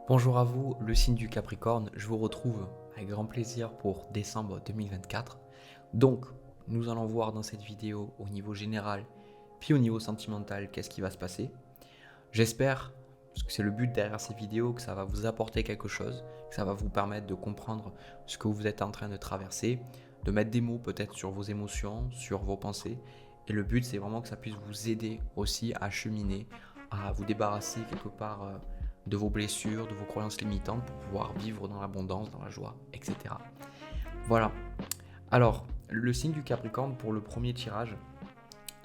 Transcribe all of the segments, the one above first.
Bonjour à vous, le signe du Capricorne, je vous retrouve avec grand plaisir pour décembre 2024. Donc, nous allons voir dans cette vidéo au niveau général, puis au niveau sentimental, qu'est-ce qui va se passer. J'espère, parce que c'est le but derrière cette vidéo, que ça va vous apporter quelque chose, que ça va vous permettre de comprendre ce que vous êtes en train de traverser, de mettre des mots peut-être sur vos émotions, sur vos pensées. Et le but, c'est vraiment que ça puisse vous aider aussi à cheminer, à vous débarrasser quelque part de vos blessures, de vos croyances limitantes pour pouvoir vivre dans l'abondance, dans la joie, etc. Voilà. Alors, le signe du Capricorne pour le premier tirage,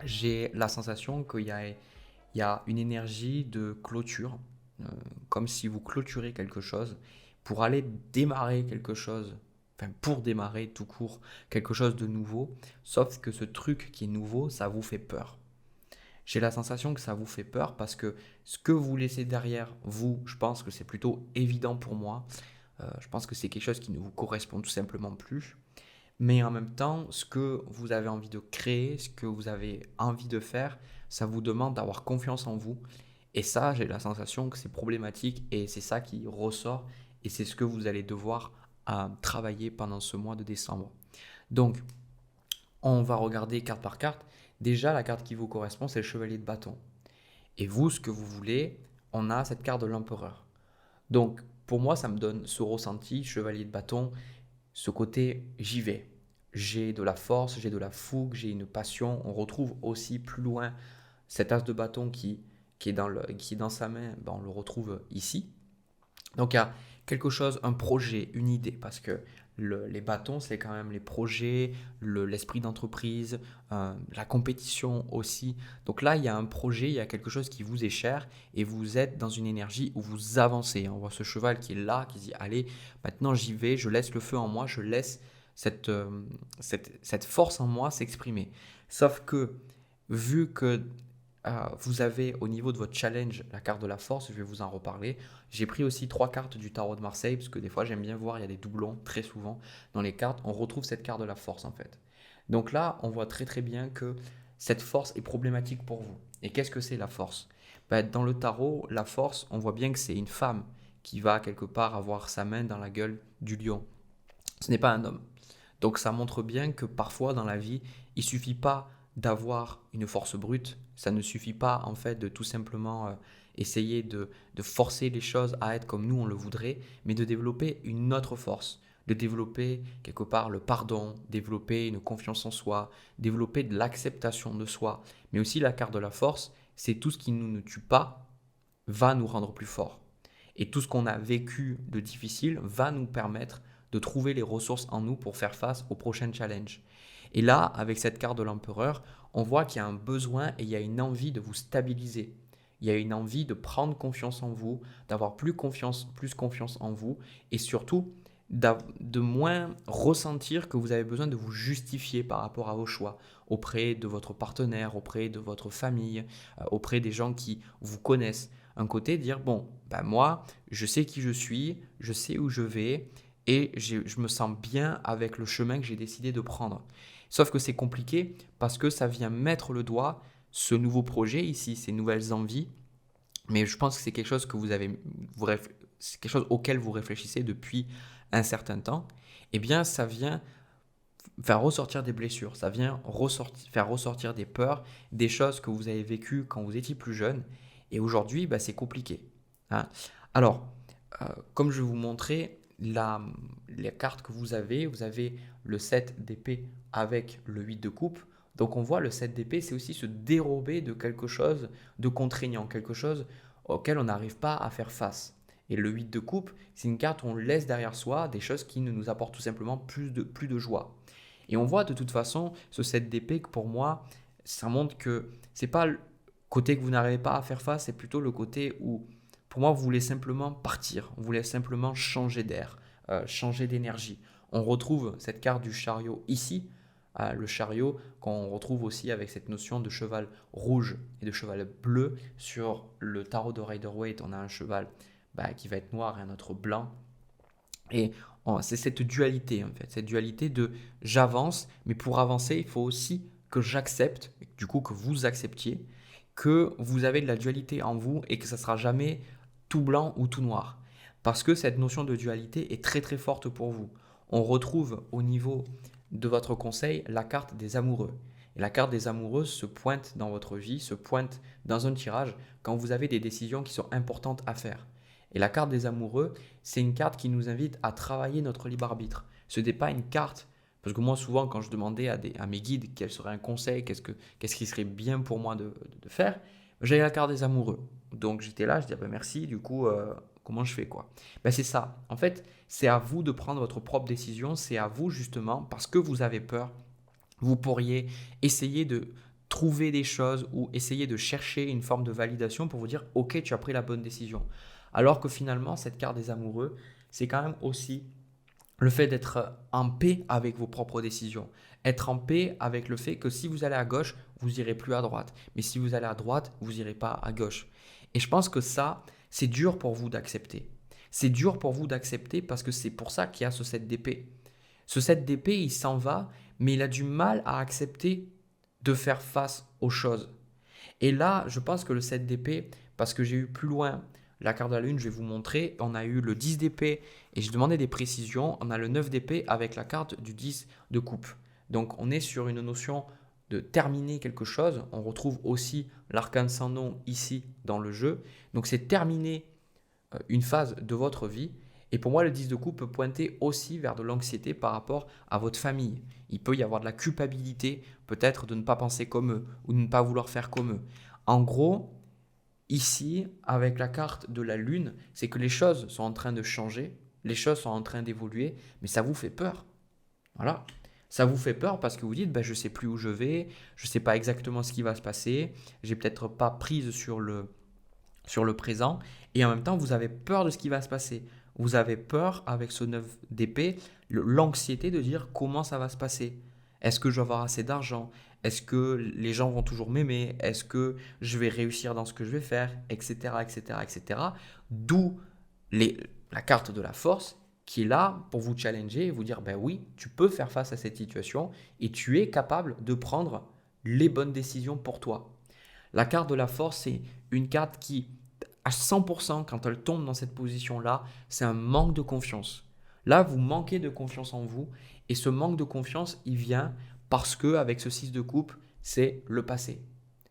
j'ai la sensation qu'il y a une énergie de clôture, euh, comme si vous clôturez quelque chose pour aller démarrer quelque chose, enfin pour démarrer tout court quelque chose de nouveau, sauf que ce truc qui est nouveau, ça vous fait peur. J'ai la sensation que ça vous fait peur parce que ce que vous laissez derrière vous, je pense que c'est plutôt évident pour moi. Je pense que c'est quelque chose qui ne vous correspond tout simplement plus. Mais en même temps, ce que vous avez envie de créer, ce que vous avez envie de faire, ça vous demande d'avoir confiance en vous. Et ça, j'ai la sensation que c'est problématique et c'est ça qui ressort et c'est ce que vous allez devoir travailler pendant ce mois de décembre. Donc, on va regarder carte par carte. Déjà, la carte qui vous correspond, c'est le chevalier de bâton. Et vous, ce que vous voulez, on a cette carte de l'empereur. Donc, pour moi, ça me donne ce ressenti, chevalier de bâton, ce côté j'y vais. J'ai de la force, j'ai de la fougue, j'ai une passion. On retrouve aussi plus loin cet as de bâton qui est dans sa main, ben, on le retrouve ici. Donc il y a quelque chose, un projet, une idée, parce que les bâtons, c'est quand même les projets, l'esprit d'entreprise, la compétition aussi. Donc là, il y a un projet, il y a quelque chose qui vous est cher et vous êtes dans une énergie où vous avancez. On voit ce cheval qui est là, qui dit, allez, maintenant j'y vais, je laisse le feu en moi, je laisse cette force en moi s'exprimer. Sauf que, vu que vous avez au niveau de votre challenge la carte de la force, je vais vous en reparler. J'ai pris aussi 3 cartes du tarot de Marseille, parce que des fois j'aime bien voir, il y a des doublons très souvent dans les cartes. On retrouve cette carte de la force en fait. Donc là, on voit très très bien que cette force est problématique pour vous. Et qu'est-ce que c'est la force? Ben, dans le tarot, la force, on voit bien que c'est une femme qui va quelque part avoir sa main dans la gueule du lion. Ce n'est pas un homme. Donc ça montre bien que parfois dans la vie, il suffit pas d'avoir une force brute, ça ne suffit pas en fait de tout simplement essayer de forcer les choses à être comme nous on le voudrait, mais de développer une autre force, de développer quelque part le pardon, développer une confiance en soi, développer de l'acceptation de soi, mais aussi la carte de la force, c'est tout ce qui nous ne tue pas va nous rendre plus forts. Et tout ce qu'on a vécu de difficile va nous permettre de trouver les ressources en nous pour faire face aux prochains challenges. Et là, avec cette carte de l'empereur, on voit qu'il y a un besoin et il y a une envie de vous stabiliser. Il y a une envie de prendre confiance en vous, d'avoir plus confiance en vous et surtout de moins ressentir que vous avez besoin de vous justifier par rapport à vos choix auprès de votre partenaire, auprès de votre famille, auprès des gens qui vous connaissent. Un côté dire, bon, ben moi, je sais qui je suis, je sais où je vais et je me sens bien avec le chemin que j'ai décidé de prendre. Sauf que c'est compliqué parce que ça vient mettre le doigt, ce nouveau projet ici, ces nouvelles envies, mais je pense que c'est quelque chose que c'est quelque chose auquel vous réfléchissez depuis un certain temps, eh bien ça vient faire ressortir des blessures, ça vient faire ressortir des peurs, des choses que vous avez vécues quand vous étiez plus jeune, et aujourd'hui, bah, c'est compliqué. Hein. Alors, comme je vais vous montrer les cartes que vous avez le 7 d'épée avec le 8 de coupe. Donc on voit le 7 d'épée, c'est aussi se dérober de quelque chose de contraignant, quelque chose auquel on n'arrive pas à faire face. Et le 8 de coupe, c'est une carte où on laisse derrière soi des choses qui ne nous apportent tout simplement plus de joie. Et on voit de toute façon ce 7 d'épée que pour moi, ça montre que c'est pas le côté que vous n'arrivez pas à faire face, c'est plutôt le côté où pour moi vous voulez simplement partir, vous voulez simplement changer d'air, changer d'énergie. On retrouve cette carte du chariot ici, le chariot qu'on retrouve aussi avec cette notion de cheval rouge et de cheval bleu. Sur le tarot de Rider-Waite, on a un cheval qui va être noir et un autre blanc. Et c'est cette dualité, en fait, cette dualité de j'avance, mais pour avancer, il faut aussi que j'accepte, du coup que vous acceptiez, que vous avez de la dualité en vous et que ça ne sera jamais tout blanc ou tout noir. Parce que cette notion de dualité est très très forte pour vous. On retrouve au niveau de votre conseil la carte des amoureux. Et la carte des amoureux se pointe dans votre vie, se pointe dans un tirage quand vous avez des décisions qui sont importantes à faire. Et la carte des amoureux, c'est une carte qui nous invite à travailler notre libre arbitre. Ce n'est pas une carte, parce que moi souvent quand je demandais à mes guides quel serait un conseil, qu'est-ce qui serait bien pour moi de faire, j'avais la carte des amoureux. Donc j'étais là, je disais merci, du coup comment je fais quoi? C'est ça, en fait c'est à vous de prendre votre propre décision, c'est à vous justement, parce que vous avez peur, vous pourriez essayer de trouver des choses ou essayer de chercher une forme de validation pour vous dire ok tu as pris la bonne décision. Alors que finalement cette carte des amoureux c'est quand même aussi le fait d'être en paix avec vos propres décisions. Être en paix avec le fait que si vous allez à gauche, vous irez plus à droite. Mais si vous allez à droite, vous irez pas à gauche. Et je pense que ça, c'est dur pour vous d'accepter. C'est dur pour vous d'accepter parce que c'est pour ça qu'il y a ce 7 d'épée. Ce 7 d'épée, il s'en va, mais il a du mal à accepter de faire face aux choses. Et là, je pense que le 7 d'épée, parce que j'ai eu plus loin la carte de la lune, je vais vous montrer, on a eu le 10 d'épée et je demandais des précisions, on a le 9 d'épée avec la carte du 10 de coupe. Donc on est sur une notion de terminer quelque chose, on retrouve aussi l'arcane sans nom ici dans le jeu. Donc c'est terminer une phase de votre vie. Et pour moi, le 10 de coupe peut pointer aussi vers de l'anxiété par rapport à votre famille. Il peut y avoir de la culpabilité, peut-être de ne pas penser comme eux ou de ne pas vouloir faire comme eux. En gros, ici, avec la carte de la lune, c'est que les choses sont en train de changer, les choses sont en train d'évoluer, mais ça vous fait peur. Voilà. Ça vous fait peur parce que vous dites, je ne sais plus où je vais, je ne sais pas exactement ce qui va se passer, j'ai peut-être pas prise sur le présent, et en même temps, vous avez peur de ce qui va se passer. Vous avez peur, avec ce 9 d'épée, l'anxiété de dire comment ça va se passer. Est-ce que je vais avoir assez d'argent? Est-ce que les gens vont toujours m'aimer? Est-ce que je vais réussir dans ce que je vais faire? Etc. etc., etc. D'où la carte de la force qui est là pour vous challenger et vous dire, oui, tu peux faire face à cette situation et tu es capable de prendre les bonnes décisions pour toi. La carte de la force, c'est une carte qui, à 100%, quand elle tombe dans cette position-là, c'est un manque de confiance. Là, vous manquez de confiance en vous et ce manque de confiance, il vient parce que avec ce 6 de coupe, c'est le passé.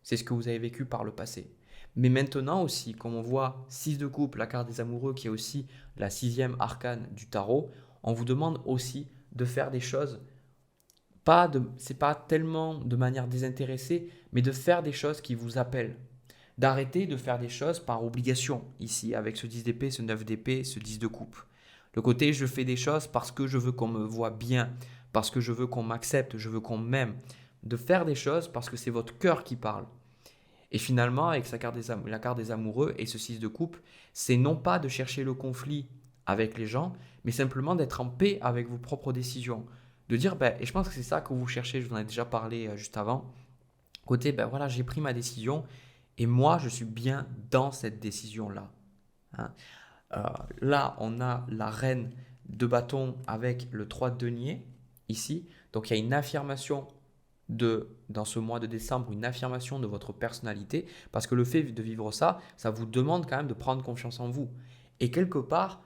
C'est ce que vous avez vécu par le passé. Mais maintenant aussi, comme on voit 6 de coupe, la carte des amoureux qui est aussi la 6e arcane du tarot, on vous demande aussi de faire des choses c'est pas tellement de manière désintéressée, mais de faire des choses qui vous appellent. D'arrêter de faire des choses par obligation, ici, avec ce 10 d'épée, ce 9 d'épée, ce 10 de coupe. Le côté, je fais des choses parce que je veux qu'on me voit bien, parce que je veux qu'on m'accepte, je veux qu'on m'aime. De faire des choses parce que c'est votre cœur qui parle. Et finalement, avec la carte des amoureux et ce 6 de coupe, c'est non pas de chercher le conflit avec les gens, mais simplement d'être en paix avec vos propres décisions. De dire, et je pense que c'est ça que vous cherchez, je vous en ai déjà parlé juste avant. Côté, voilà, j'ai pris ma décision et moi, je suis bien dans cette décision-là. Hein. Là, on a la reine de bâton avec le 3 de denier, ici. Donc, il y a une affirmation dans ce mois de décembre, une affirmation de votre personnalité, parce que le fait de vivre ça, ça vous demande quand même de prendre confiance en vous. Et quelque part,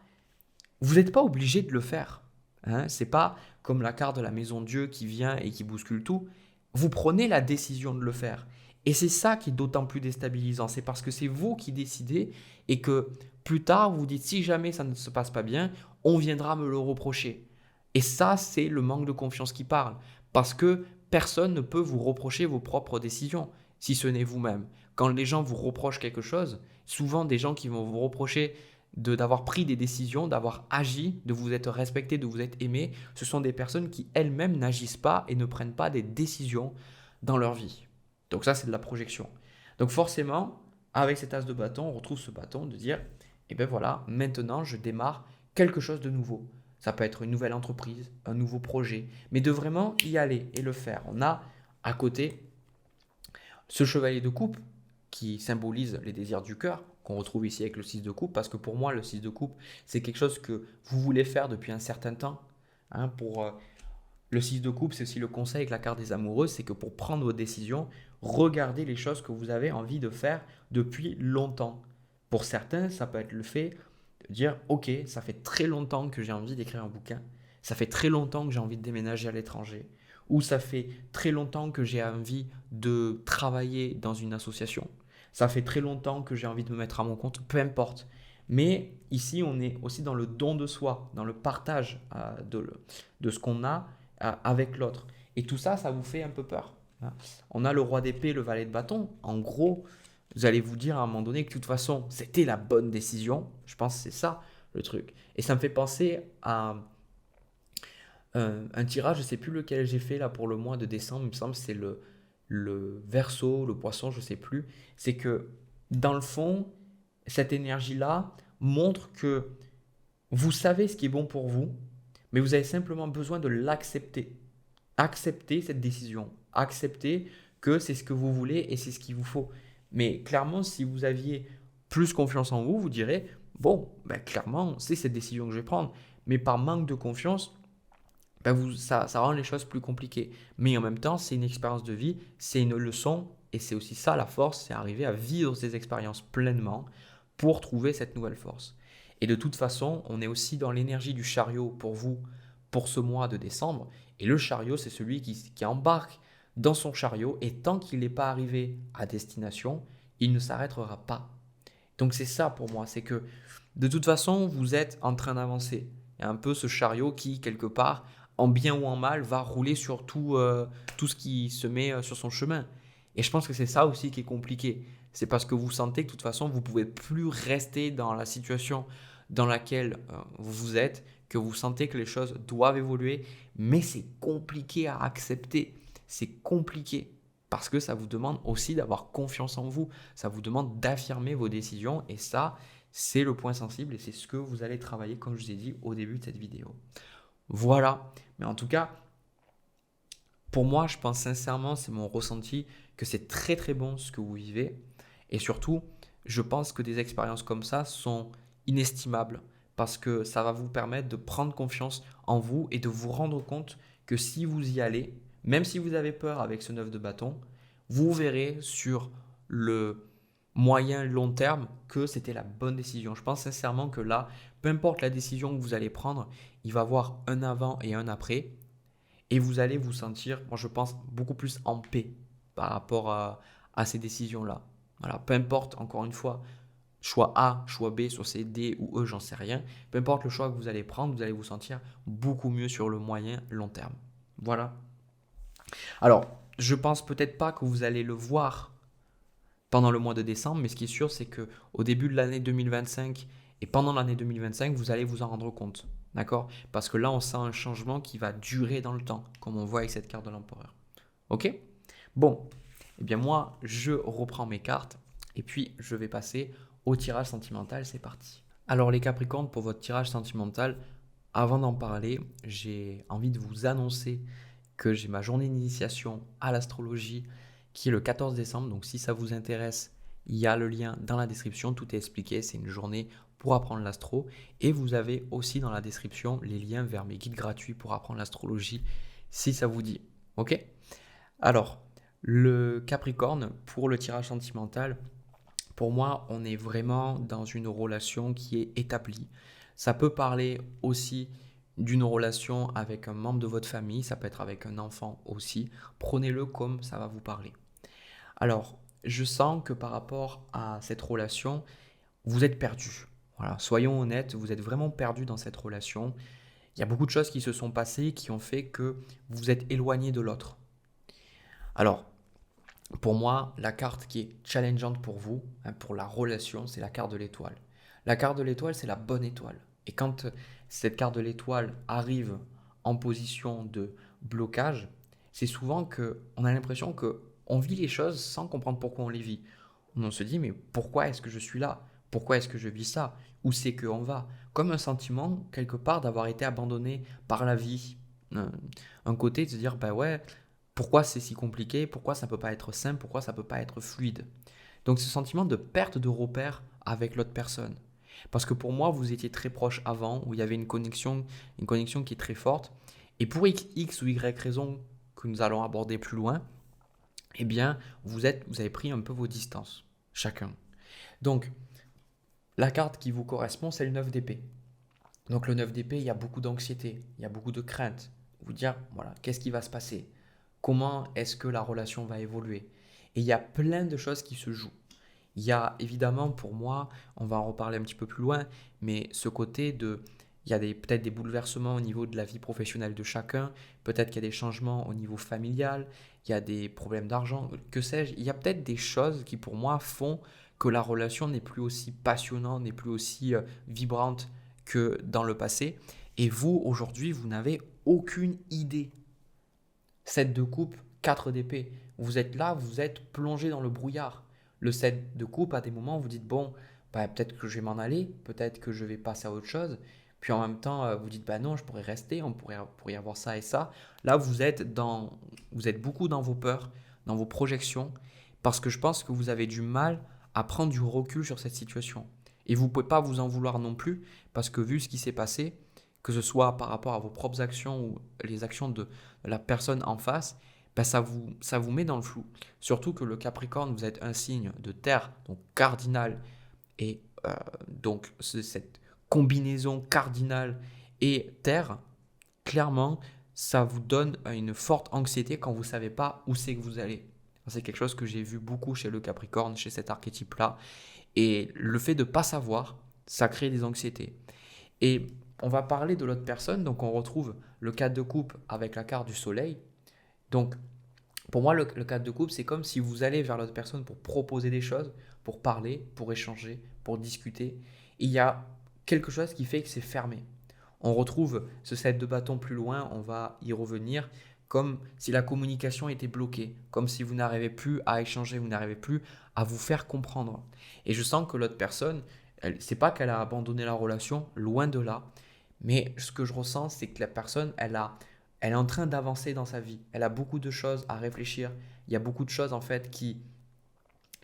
vous n'êtes pas obligé de le faire. Hein. Ce n'est pas comme la carte de la maison Dieu qui vient et qui bouscule tout. Vous prenez la décision de le faire. Et c'est ça qui est d'autant plus déstabilisant. C'est parce que c'est vous qui décidez et que plus tard, vous vous dites si jamais ça ne se passe pas bien, on viendra me le reprocher. Et ça, c'est le manque de confiance qui parle. Parce que personne ne peut vous reprocher vos propres décisions, si ce n'est vous-même. Quand les gens vous reprochent quelque chose, souvent des gens qui vont vous reprocher d'avoir pris des décisions, d'avoir agi, de vous être respecté, de vous être aimé, ce sont des personnes qui elles-mêmes n'agissent pas et ne prennent pas des décisions dans leur vie. Donc ça, c'est de la projection. Donc forcément, avec cet as de bâton, on retrouve ce bâton de dire, voilà, maintenant je démarre quelque chose de nouveau. Ça peut être une nouvelle entreprise, un nouveau projet, mais de vraiment y aller et le faire. On a à côté ce chevalier de coupe qui symbolise les désirs du cœur, qu'on retrouve ici avec le 6 de coupe, parce que pour moi, le 6 de coupe, c'est quelque chose que vous voulez faire depuis un certain temps. Hein, le 6 de coupe, c'est aussi le conseil avec la carte des amoureux, c'est que pour prendre vos décisions, regardez les choses que vous avez envie de faire depuis longtemps. Pour certains, ça peut être le fait Dire, ok, ça fait très longtemps que j'ai envie d'écrire un bouquin, ça fait très longtemps que j'ai envie de déménager à l'étranger, ou ça fait très longtemps que j'ai envie de travailler dans une association, ça fait très longtemps que j'ai envie de me mettre à mon compte, peu importe. Mais ici, on est aussi dans le don de soi, dans le partage de ce qu'on a avec l'autre. Et tout ça, ça vous fait un peu peur, hein. On a le roi d'épée, le valet de bâton. En gros, vous allez vous dire à un moment donné que de toute façon, c'était la bonne décision. Je pense que c'est ça le truc. Et ça me fait penser à un tirage, je ne sais plus lequel j'ai fait là pour le mois de décembre, il me semble que c'est le Verseau, le Poisson, je ne sais plus. C'est que dans le fond, cette énergie-là montre que vous savez ce qui est bon pour vous, mais vous avez simplement besoin de l'accepter. Accepter cette décision. Accepter que c'est ce que vous voulez et c'est ce qu'il vous faut. Mais clairement, si vous aviez plus confiance en vous, vous direz, bon, ben clairement, c'est cette décision que je vais prendre. Mais par manque de confiance, ben ça rend les choses plus compliquées. Mais en même temps, c'est une expérience de vie, c'est une leçon, et c'est aussi ça la force, c'est arriver à vivre ces expériences pleinement pour trouver cette nouvelle force. Et de toute façon, on est aussi dans l'énergie du chariot pour vous, pour ce mois de décembre. Et le chariot, c'est celui qui embarque dans son chariot, et tant qu'il n'est pas arrivé à destination, il ne s'arrêtera pas. Donc c'est ça pour moi, c'est que de toute façon, vous êtes en train d'avancer. Il y a un peu ce chariot qui, quelque part, en bien ou en mal, va rouler sur tout ce qui se met sur son chemin. Et je pense que c'est ça aussi qui est compliqué. C'est parce que vous sentez que de toute façon, vous ne pouvez plus rester dans la situation dans laquelle vous êtes, que vous sentez que les choses doivent évoluer, mais c'est compliqué à accepter. C'est compliqué parce que ça vous demande aussi d'avoir confiance en vous. Ça vous demande d'affirmer vos décisions et ça, c'est le point sensible et c'est ce que vous allez travailler, comme je vous ai dit au début de cette vidéo. Voilà. Mais en tout cas, pour moi, je pense sincèrement, c'est mon ressenti, que c'est très très bon ce que vous vivez. Et surtout, je pense que des expériences comme ça sont inestimables parce que ça va vous permettre de prendre confiance en vous et de vous rendre compte que si vous y allez, même si vous avez peur avec ce 9 de bâton, vous verrez sur le moyen long terme que c'était la bonne décision. Je pense sincèrement que là, peu importe la décision que vous allez prendre, il va y avoir un avant et un après. Et vous allez vous sentir, moi je pense, beaucoup plus en paix par rapport à ces décisions-là. Voilà, peu importe, encore une fois, choix A, choix B, soit c'est D ou E, j'en sais rien. Peu importe le choix que vous allez prendre, vous allez vous sentir beaucoup mieux sur le moyen long terme. Voilà. Alors, je pense peut-être pas que vous allez le voir pendant le mois de décembre, mais ce qui est sûr, c'est que au début de l'année 2025 et pendant l'année 2025, vous allez vous en rendre compte. D'accord? Parce que là, on sent un changement qui va durer dans le temps, comme on voit avec cette carte de l'empereur. Ok? Bon, eh bien moi, je reprends mes cartes et puis je vais passer au tirage sentimental. C'est parti. Alors les Capricornes, pour votre tirage sentimental, avant d'en parler, j'ai envie de vous annoncer que j'ai ma journée d'initiation à l'astrologie qui est le 14 décembre. Donc si ça vous intéresse, il y a le lien dans la description, tout est expliqué. C'est une journée pour apprendre l'astro. Et vous avez aussi dans la description les liens vers mes guides gratuits pour apprendre l'astrologie si ça vous dit. Ok? Alors, le Capricorne, pour le tirage sentimental, pour moi, on est vraiment dans une relation qui est établie. Ça peut parler aussi d'une relation avec un membre de votre famille, ça peut être avec un enfant aussi. Prenez-le comme ça va vous parler. Alors, je sens que par rapport à cette relation, vous êtes perdu. Voilà, soyons honnêtes, vous êtes vraiment perdu dans cette relation. Il y a beaucoup de choses qui se sont passées qui ont fait que vous êtes éloigné de l'autre. Alors, pour moi, la carte qui est challengeante pour vous, hein, pour la relation, c'est la carte de l'étoile. La carte de l'étoile, c'est la bonne étoile. Et quand cette carte de l'étoile arrive en position de blocage, c'est souvent qu'on a l'impression qu'on vit les choses sans comprendre pourquoi on les vit. On se dit, mais pourquoi est-ce que je suis là? Pourquoi est-ce que je vis ça? Où c'est qu'on va? Comme un sentiment, quelque part, d'avoir été abandonné par la vie. Un côté de se dire, bah ouais, pourquoi c'est si compliqué? Pourquoi ça ne peut pas être simple? Pourquoi ça ne peut pas être fluide? Donc ce sentiment de perte de repère avec l'autre personne. Parce que pour moi, vous étiez très proche avant, où il y avait une connexion qui est très forte. Et pour X ou Y raison que nous allons aborder plus loin, eh bien, vous avez pris un peu vos distances, chacun. Donc, La carte qui vous correspond, c'est le 9 d'épée. Donc le 9 d'épée, il y a beaucoup d'anxiété, il y a beaucoup de crainte. Vous dire, voilà, qu'est-ce qui va se passer? Comment est-ce que la relation va évoluer? Et il y a plein de choses qui se jouent. Il y a évidemment pour moi, on va en reparler un petit peu plus loin, mais ce côté de, il y a peut-être des bouleversements au niveau de la vie professionnelle de chacun, peut-être qu'il y a des changements au niveau familial, il y a des problèmes d'argent, que sais-je. Il y a peut-être des choses qui pour moi font que la relation n'est plus aussi passionnante, n'est plus aussi vibrante que dans le passé. Et vous, aujourd'hui, vous n'avez aucune idée. 7 de coupe, 4 d'épée. Vous êtes là, vous êtes plongé dans le brouillard. Le 7 de coupe, à des moments, vous dites, bon, bah, peut-être que je vais m'en aller, peut-être que je vais passer à autre chose. Puis en même temps, vous dites, bah non, je pourrais rester, pourrait y avoir ça et ça. Là, vous êtes beaucoup dans vos peurs, dans vos projections, parce que je pense que vous avez du mal à prendre du recul sur cette situation. Et vous ne pouvez pas vous en vouloir non plus, parce que vu ce qui s'est passé, que ce soit par rapport à vos propres actions ou les actions de la personne en face, ben ça vous met dans le flou. Surtout que le Capricorne, vous êtes un signe de terre, donc cardinal, et donc cette combinaison cardinale et terre, clairement, ça vous donne une forte anxiété quand vous ne savez pas où c'est que vous allez. C'est quelque chose que j'ai vu beaucoup chez le Capricorne, chez cet archétype-là. Et le fait de ne pas savoir, ça crée des anxiétés. Et on va parler de l'autre personne, donc on retrouve le 4 de coupe avec la carte du soleil. Donc pour moi, le 4 de coupe, c'est comme si vous allez vers l'autre personne pour proposer des choses, pour parler, pour échanger, pour discuter. Et il y a quelque chose qui fait que c'est fermé. On retrouve ce 7 de bâton plus loin, on va y revenir, comme si la communication était bloquée, comme si vous n'arrivez plus à échanger, vous n'arrivez plus à vous faire comprendre. Et je sens que l'autre personne, c'est pas qu'elle a abandonné la relation, loin de là, mais ce que je ressens, c'est que la personne, elle est en train d'avancer dans sa vie. Elle a beaucoup de choses à réfléchir. Il y a beaucoup de choses en fait qui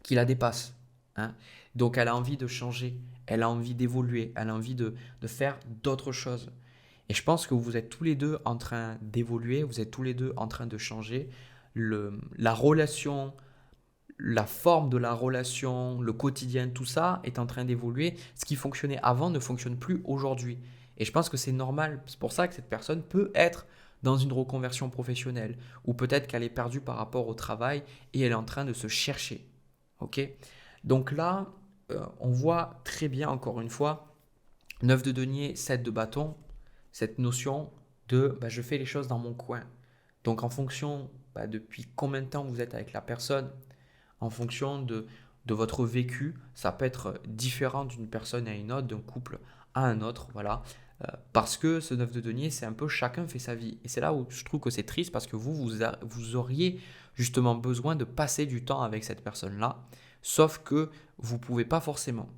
la dépassent, hein. Donc elle a envie de changer, elle a envie d'évoluer, elle a envie de faire d'autres choses. Et je pense que vous êtes tous les deux en train d'évoluer, vous êtes tous les deux en train de changer. La relation, la forme de la relation, le quotidien, tout ça est en train d'évoluer. Ce qui fonctionnait avant ne fonctionne plus aujourd'hui. Et je pense que c'est normal. C'est pour ça que cette personne peut être dans une reconversion professionnelle ou peut-être qu'elle est perdue par rapport au travail et elle est en train de se chercher. Ok? Donc là, on voit très bien, encore une fois, 9 de denier, 7 de bâton, cette notion de je fais les choses dans mon coin. Donc en fonction depuis combien de temps vous êtes avec la personne, en fonction de votre vécu. Ça peut être différent d'une personne à une autre, d'un couple à un autre. Voilà. Parce que ce 9 de denier, c'est un peu chacun fait sa vie. Et c'est là où je trouve que c'est triste parce que vous auriez justement besoin de passer du temps avec cette personne-là. Sauf que vous ne pouvez pas forcément.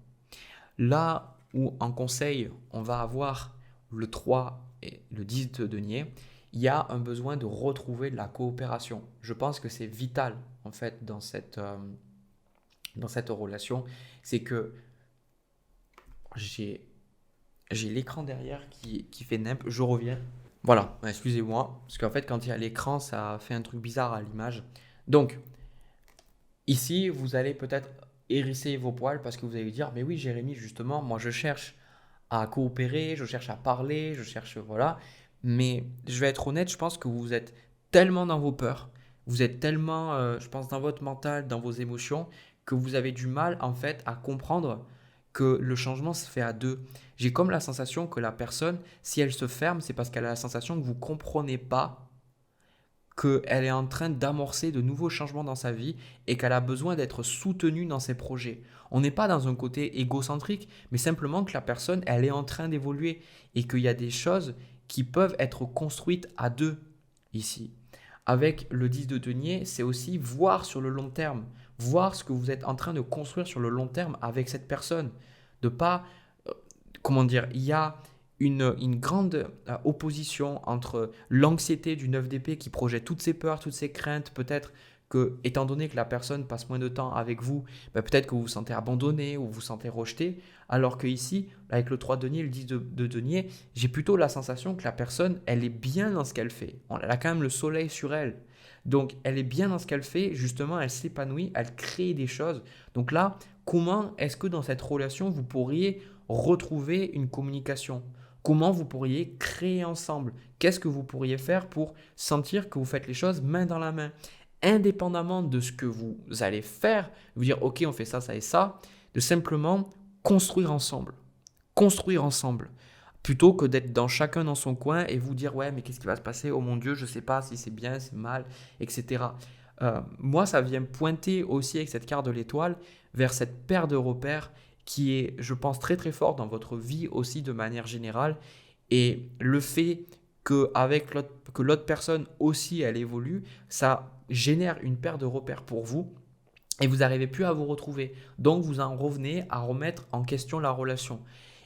Là où en conseil, on va avoir le 3 et le 10 de denier, il y a un besoin de retrouver de la coopération. Je pense que c'est vital en fait dans cette relation. C'est que j'ai l'écran derrière qui fait nimp. Je reviens. Voilà, excusez-moi. Parce qu'en fait, quand il y a l'écran, ça fait un truc bizarre à l'image. Donc, ici, vous allez peut-être hérisser vos poils parce que vous allez dire, mais oui, Jérémy, justement, moi, je cherche à coopérer, je cherche à parler, je cherche, voilà. Mais je vais être honnête, je pense que vous êtes tellement dans vos peurs, vous êtes tellement, je pense, dans votre mental, dans vos émotions, que vous avez du mal, en fait, à comprendre que le changement se fait à deux. J'ai comme la sensation que la personne, si elle se ferme, c'est parce qu'elle a la sensation que vous ne comprenez pas qu'elle est en train d'amorcer de nouveaux changements dans sa vie et qu'elle a besoin d'être soutenue dans ses projets. On n'est pas dans un côté égocentrique, mais simplement que la personne, elle est en train d'évoluer et qu'il y a des choses qui peuvent être construites à deux ici. Avec le 10 de denier, c'est aussi voir sur le long terme, voir ce que vous êtes en train de construire sur le long terme avec cette personne. De pas, comment dire, il y a une grande opposition entre l'anxiété du 9 d'épée qui projette toutes ses peurs, toutes ses craintes, peut-être que, étant donné que la personne passe moins de temps avec vous, peut-être que vous vous sentez abandonné ou vous vous sentez rejeté, alors que ici, avec le 3 de denier et le 10 de denier, j'ai plutôt la sensation que la personne, elle est bien dans ce qu'elle fait. Elle a quand même le soleil sur elle. Donc, elle est bien dans ce qu'elle fait, justement, elle s'épanouit, elle crée des choses. Donc là, comment est-ce que dans cette relation, vous pourriez retrouver une communication? Comment vous pourriez créer ensemble? Qu'est-ce que vous pourriez faire pour sentir que vous faites les choses main dans la main? Indépendamment de ce que vous allez faire, vous dire, OK, on fait ça, ça et ça, de simplement construire ensemble. Construire ensemble. Plutôt que d'être dans chacun dans son coin et vous dire, ouais, mais qu'est-ce qui va se passer? Oh mon Dieu, je ne sais pas si c'est bien, c'est mal, etc. Moi, ça vient pointer aussi avec cette carte de l'étoile vers cette paire de repères qui est, je pense, très très fort dans votre vie aussi de manière générale. Et le fait que l'autre personne aussi, elle évolue, ça génère une paire de repères pour vous et vous n'arrivez plus à vous retrouver. Donc, vous en revenez à remettre en question la relation.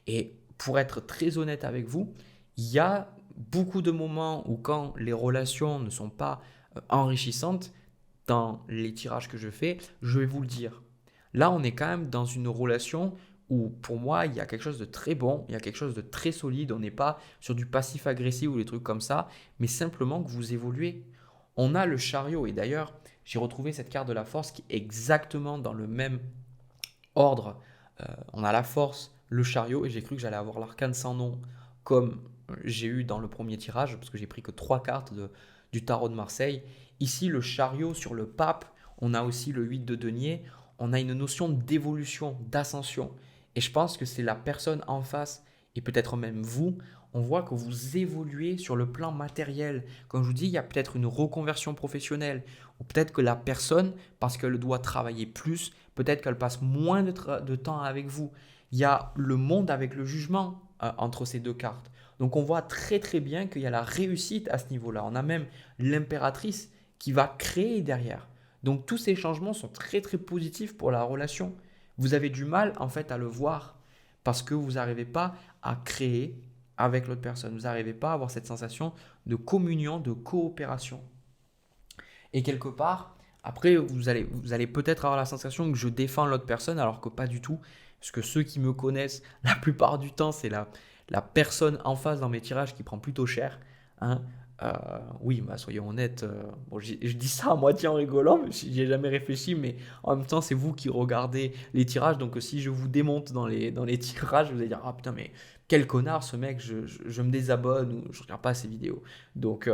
Et pour être très honnête avec vous, il y a beaucoup de moments où quand les relations ne sont pas enrichissantes, dans les tirages que je fais, je vais vous le dire. Là, on est quand même dans une relation où, pour moi, il y a quelque chose de très bon, il y a quelque chose de très solide. On n'est pas sur du passif agressif ou des trucs comme ça, mais simplement que vous évoluez. On a le chariot, et d'ailleurs, j'ai retrouvé cette carte de la force qui est exactement dans le même ordre. On a la force, le chariot, et j'ai cru que j'allais avoir l'arcane sans nom, comme j'ai eu dans le premier tirage, parce que j'ai pris que 3 cartes du tarot de Marseille. Ici, le chariot sur le pape, on a aussi le 8 de denier, on a une notion d'évolution, d'ascension. Et je pense que c'est la personne en face, et peut-être même vous, on voit que vous évoluez sur le plan matériel. Comme je vous dis, il y a peut-être une reconversion professionnelle, ou peut-être que la personne, parce qu'elle doit travailler plus, peut-être qu'elle passe moins de temps avec vous. Il y a le monde avec le jugement entre ces deux cartes. Donc on voit très très bien qu'il y a la réussite à ce niveau-là. On a même l'impératrice qui va créer derrière. Donc tous ces changements sont très très positifs pour la relation. Vous avez du mal en fait à le voir parce que vous n'arrivez pas à créer avec l'autre personne. Vous n'arrivez pas à avoir cette sensation de communion, de coopération. Et quelque part, après, vous allez peut-être avoir la sensation que je défends l'autre personne alors que pas du tout. Parce que ceux qui me connaissent, la plupart du temps, c'est la personne en face dans mes tirages qui prend plutôt cher. Hein. Oui, bah, soyons honnêtes. Bon, je dis ça à moitié en rigolant, mais j'y ai jamais réfléchi. Mais en même temps, c'est vous qui regardez les tirages. Donc, si je vous démonte dans les tirages, vous allez dire, ah putain, mais quel connard ce mec, je me désabonne ou je regarde pas ses vidéos. Donc,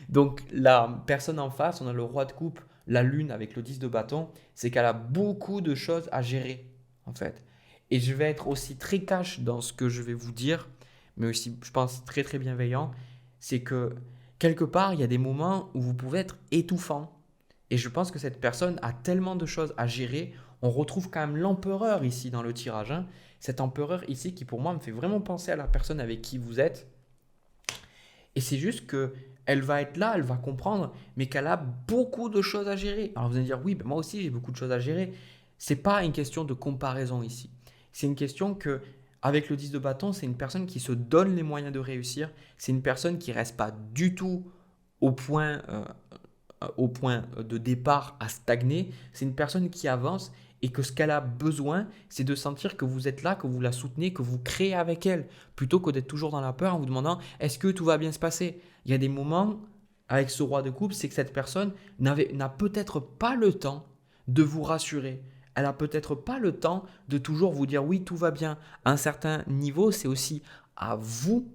donc la personne en face, on a le roi de coupe, la lune avec le 10 de bâton, c'est qu'elle a beaucoup de choses à gérer en fait. Et je vais être aussi très cash dans ce que je vais vous dire, mais aussi je pense très très bienveillant, c'est que quelque part il y a des moments où vous pouvez être étouffant. Et je pense que cette personne a tellement de choses à gérer. On retrouve quand même l'empereur ici dans le tirage. Hein. Cet empereur ici qui pour moi me fait vraiment penser à la personne avec qui vous êtes. Et c'est juste que elle va être là, elle va comprendre, mais qu'elle a beaucoup de choses à gérer. Alors vous allez dire, oui, ben moi aussi j'ai beaucoup de choses à gérer. C'est pas une question de comparaison ici. C'est une question que, avec le 10 de bâton, c'est une personne qui se donne les moyens de réussir. C'est une personne qui reste pas du tout au point, au point de départ à stagner. C'est une personne qui avance et que ce qu'elle a besoin, c'est de sentir que vous êtes là, que vous la soutenez, que vous créez avec elle, plutôt que d'être toujours dans la peur en vous demandant est-ce que tout va bien se passer. Il y a des moments avec ce roi de coupe, c'est que cette personne n'a peut-être pas le temps de vous rassurer. Elle n'a peut-être pas le temps de toujours vous dire oui, tout va bien. À un certain niveau, c'est aussi à vous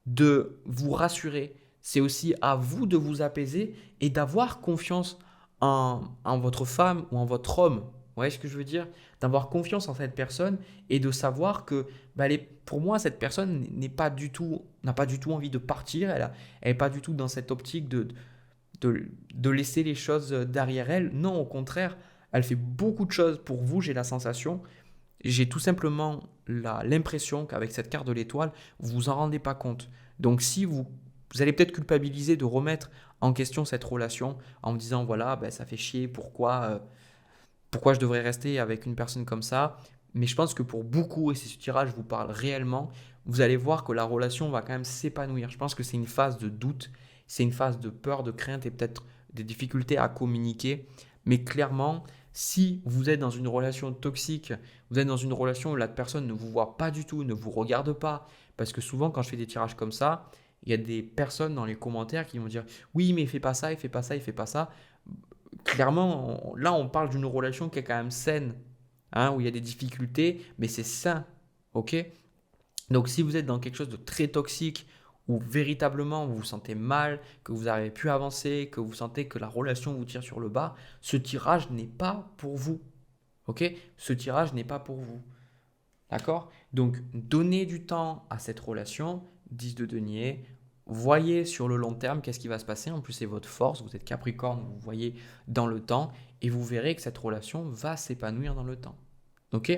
de vous rassurer. C'est aussi à vous de vous apaiser et d'avoir confiance en votre femme ou en votre homme. Vous voyez ce que je veux dire? D'avoir confiance en cette personne et de savoir que bah, pour moi, cette personne n'a pas du tout envie de partir. Elle n'est pas du tout dans cette optique de laisser les choses derrière elle. Non, au contraire, elle fait beaucoup de choses pour vous, j'ai la sensation. J'ai tout simplement l'impression qu'avec cette carte de l'étoile, vous vous en rendez pas compte. Donc si vous allez peut-être culpabiliser de remettre en question cette relation en me disant voilà, ben, ça fait chier, pourquoi je devrais rester avec une personne comme ça. Mais je pense que pour beaucoup, et si ce tirage vous parle réellement, vous allez voir que la relation va quand même s'épanouir. Je pense que c'est une phase de doute, c'est une phase de peur, de crainte et peut-être des difficultés à communiquer. Mais clairement, si vous êtes dans une relation toxique, vous êtes dans une relation où la personne ne vous voit pas du tout, ne vous regarde pas, parce que souvent quand je fais des tirages comme ça, il y a des personnes dans les commentaires qui vont dire oui mais il fait pas ça, il fait pas ça, il fait pas ça. clairement, là, on parle d'une relation qui est quand même saine, hein, où il y a des difficultés, mais c'est sain. Ok? Donc, si vous êtes dans quelque chose de très toxique, où véritablement vous vous sentez mal, que vous n'arrivez plus à avancer, que vous sentez que la relation vous tire sur le bas, ce tirage n'est pas pour vous. Ok? Ce tirage n'est pas pour vous. D'accord? Donc, donnez du temps à cette relation, 10 de denier. Voyez sur le long terme qu'est-ce qui va se passer. En plus, c'est votre force. Vous êtes Capricorne, vous voyez dans le temps et vous verrez que cette relation va s'épanouir dans le temps. Ok?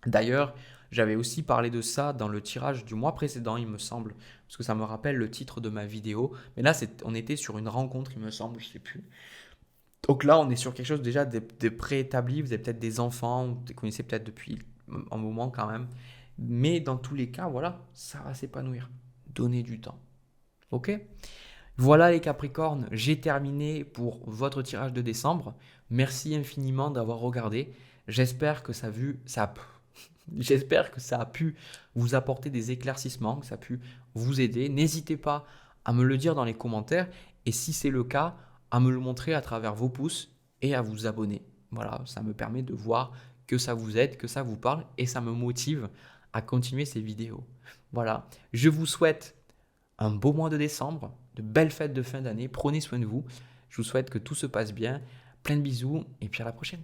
D'ailleurs, j'avais aussi parlé de ça dans le tirage du mois précédent, il me semble, parce que ça me rappelle le titre de ma vidéo. Mais là, on était sur une rencontre, il me semble, je ne sais plus. Donc là, on est sur quelque chose déjà de préétabli. Vous avez peut-être des enfants, vous les connaissez peut-être depuis un moment quand même. Mais dans tous les cas, voilà, ça va s'épanouir. Donnez du temps. Ok? Voilà les Capricornes, j'ai terminé pour votre tirage de décembre. Merci infiniment d'avoir regardé. J'espère que j'espère que ça a pu vous apporter des éclaircissements, que ça a pu vous aider. N'hésitez pas à me le dire dans les commentaires et si c'est le cas, à me le montrer à travers vos pouces et à vous abonner. Voilà, ça me permet de voir que ça vous aide, que ça vous parle et ça me motive à continuer ces vidéos. Voilà, je vous souhaite un beau mois de décembre, de belles fêtes de fin d'année. Prenez soin de vous. Je vous souhaite que tout se passe bien. Plein de bisous et puis à la prochaine.